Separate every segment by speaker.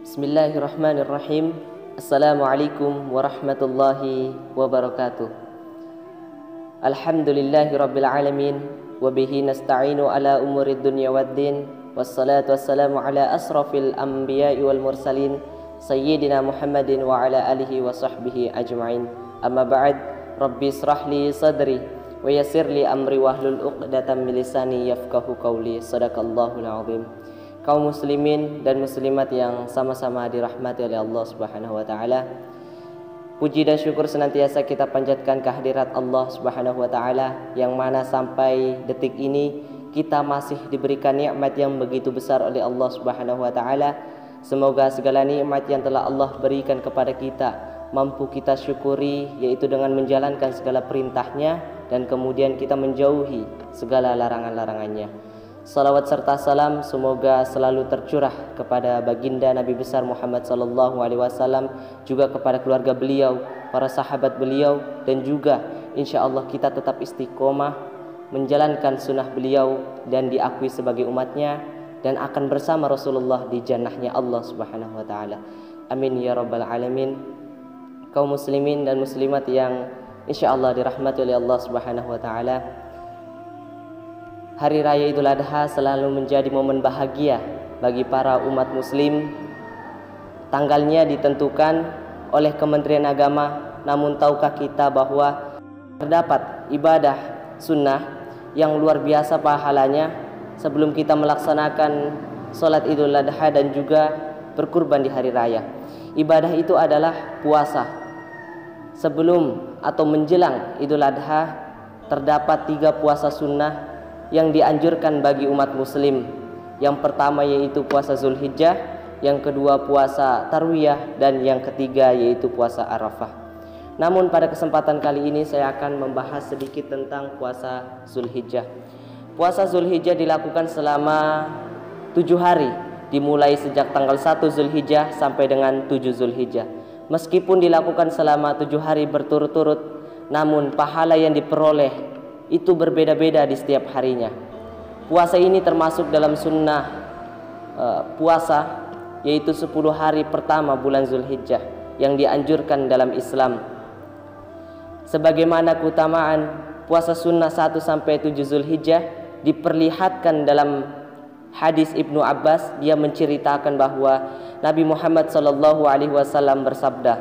Speaker 1: Bismillahirrahmanirrahim. Assalamualaikum warahmatullahi wabarakatuh. Alhamdulillahi rabbil alamin. Wabihi nasta'inu ala umurid dunya waddin. Wassalatu wassalamu ala asrafil anbiya'i wal mursalin Sayyidina Muhammadin wa ala alihi wa sahbihi ajma'in. Amma ba'd. Rabbi israhli sadri wa yassirli amri wahlul uqdatan min lisani yafqahu qawli. Sadaqallahul azim. Kaum muslimin dan muslimat yang sama-sama dirahmati oleh Allah Subhanahu wa taala. Puji dan syukur senantiasa kita panjatkan kehadirat Allah Subhanahu wa taala yang mana sampai detik ini kita masih diberikan nikmat yang begitu besar oleh Allah Subhanahu wa taala. Semoga segala nikmat yang telah Allah berikan kepada kita mampu kita syukuri, yaitu dengan menjalankan segala perintahnya dan kemudian kita menjauhi segala larangan-larangannya. Salawat serta salam semoga selalu tercurah kepada baginda Nabi besar Muhammad sallallahu alaihi wasallam, juga kepada keluarga beliau, para sahabat beliau, dan juga insyaallah kita tetap istiqomah menjalankan sunnah beliau dan diakui sebagai umatnya dan akan bersama Rasulullah di jannahnya Allah Subhanahu wa taala. Amin ya rabbal alamin. Kaum muslimin dan muslimat yang insyaallah dirahmati oleh Allah Subhanahu wa taala, Hari Raya Idul Adha selalu menjadi momen bahagia bagi para umat muslim. Tanggalnya ditentukan oleh Kementerian Agama, namun tahukah kita bahwa terdapat ibadah sunnah yang luar biasa pahalanya sebelum kita melaksanakan sholat Idul Adha dan juga berkurban di hari raya. Ibadah itu adalah puasa. Sebelum atau menjelang Idul Adha terdapat 3 puasa sunnah yang dianjurkan bagi umat muslim. Yang pertama yaitu puasa Zulhijjah, yang kedua puasa Tarwiyah, dan yang ketiga yaitu puasa Arafah. Namun pada kesempatan kali ini saya akan membahas sedikit tentang puasa Zulhijjah. Puasa Zulhijjah dilakukan selama 7 hari, dimulai sejak tanggal 1 Zulhijjah sampai dengan 7 Zulhijjah. Meskipun dilakukan selama 7 hari berturut-turut, namun pahala yang diperoleh itu berbeda-beda di setiap harinya. Puasa ini termasuk dalam sunnah puasa, yaitu 10 hari pertama bulan Zulhijjah yang dianjurkan dalam Islam. Sebagaimana keutamaan puasa sunnah 1 sampai 7 Zulhijjah diperlihatkan dalam hadis Ibnu Abbas. Dia menceritakan bahwa Nabi Muhammad SAW bersabda,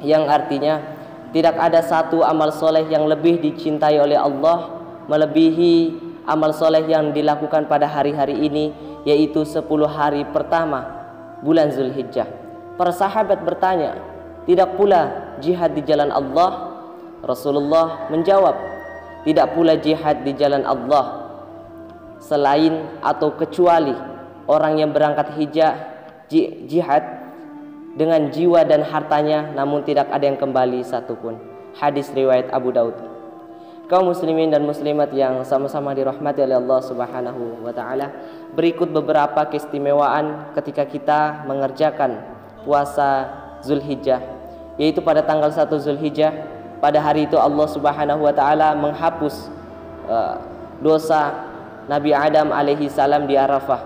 Speaker 1: yang artinya tidak ada satu amal soleh yang lebih dicintai oleh Allah melebihi amal soleh yang dilakukan pada hari-hari ini, yaitu 10 hari pertama bulan Zulhijjah. Para sahabat bertanya, tidak pula jihad di jalan Allah? Rasulullah menjawab, tidak pula jihad di jalan Allah selain atau kecuali orang yang berangkat jihad dengan jiwa dan hartanya, namun tidak ada yang kembali satupun. Hadis riwayat Abu Daud. Kaum muslimin dan muslimat yang sama-sama dirahmati oleh Allah Subhanahu wa taala, berikut beberapa keistimewaan ketika kita mengerjakan puasa Zulhijjah, yaitu pada tanggal 1 Zulhijjah. Pada hari itu Allah Subhanahu wa taala menghapus dosa Nabi Adam alaihi salam di Arafah.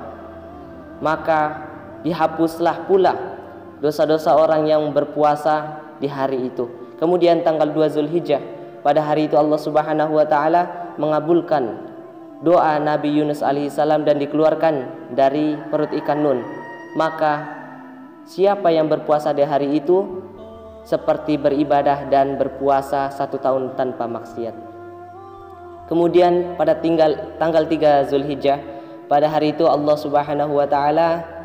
Speaker 1: Maka dihapuslah pula dosa-dosa orang yang berpuasa di hari itu. Kemudian tanggal 2 Zulhijjah, pada hari itu Allah Subhanahu wa taala mengabulkan doa Nabi Yunus alaihissalam dan dikeluarkan dari perut ikan Nun. Maka siapa yang berpuasa di hari itu seperti beribadah dan berpuasa 1 tahun tanpa maksiat. Kemudian pada tanggal 3 Zulhijjah, pada hari itu Allah Subhanahu wa taala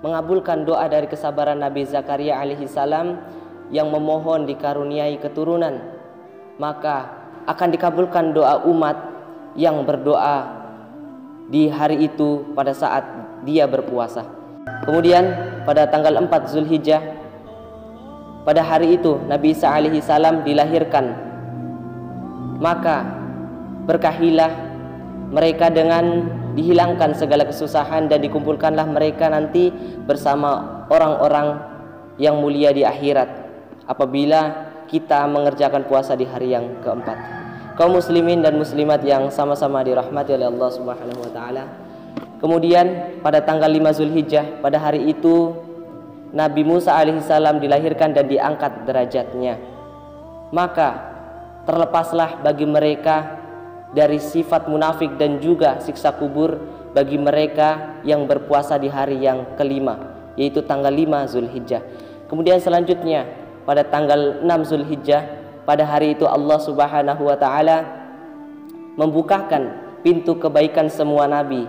Speaker 1: mengabulkan doa dari kesabaran Nabi Zakaria alaihi salam yang memohon dikaruniai keturunan. Maka akan dikabulkan doa umat yang berdoa di hari itu pada saat dia berpuasa. Kemudian pada tanggal 4 Zulhijjah, pada hari itu Nabi Isa alaihi salam dilahirkan. Maka berkahilah mereka dengan dihilangkan segala kesusahan dan dikumpulkanlah mereka nanti bersama orang-orang yang mulia di akhirat apabila kita mengerjakan puasa di hari yang keempat. Kaum muslimin dan muslimat yang sama-sama dirahmati oleh Allah Subhanahu wa taala, Kemudian pada tanggal 5 Zulhijjah, pada hari itu Nabi Musa alaihissalam dilahirkan dan diangkat derajatnya. Maka terlepaslah bagi mereka dari sifat munafik dan juga siksa kubur bagi mereka yang berpuasa di hari yang kelima, yaitu tanggal 5 Zulhijjah. Kemudian selanjutnya pada tanggal 6 Zulhijjah, pada hari itu Allah Subhanahu wa taala membukakan pintu kebaikan semua nabi.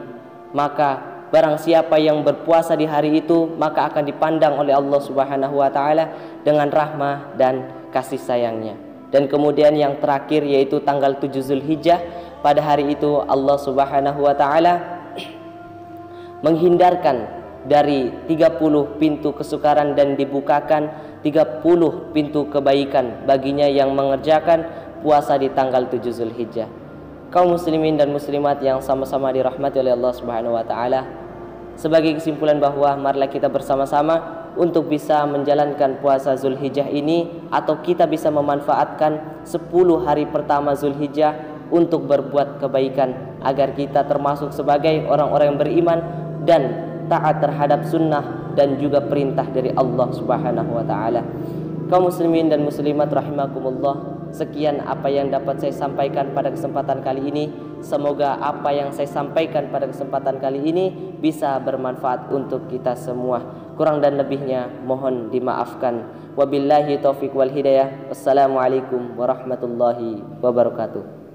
Speaker 1: Maka barang siapa yang berpuasa di hari itu, maka akan dipandang oleh Allah Subhanahu wa taala dengan rahmah dan kasih sayangnya. Dan kemudian yang terakhir yaitu tanggal 7 Zulhijjah, pada hari itu Allah Subhanahu wa taala menghindarkan dari 30 pintu kesukaran dan dibukakan 30 pintu kebaikan baginya yang mengerjakan puasa di tanggal 7 Zulhijjah. Kaum muslimin dan muslimat yang sama-sama dirahmati oleh Allah Subhanahu wa taala, sebagai kesimpulan bahwa marilah kita bersama-sama untuk bisa menjalankan puasa Zulhijjah ini, atau kita bisa memanfaatkan 10 hari pertama Zulhijjah untuk berbuat kebaikan agar kita termasuk sebagai orang-orang yang beriman dan taat terhadap sunnah dan juga perintah dari Allah Subhanahu wa taala. Kaum muslimin dan muslimat rahimakumullah, sekian apa yang dapat saya sampaikan pada kesempatan kali ini. Semoga apa yang saya sampaikan pada kesempatan kali ini bisa bermanfaat untuk kita semua. Kurang dan lebihnya mohon dimaafkan. Wabillahi taufiq wal hidayah. Wassalamualaikum warahmatullahi wabarakatuh.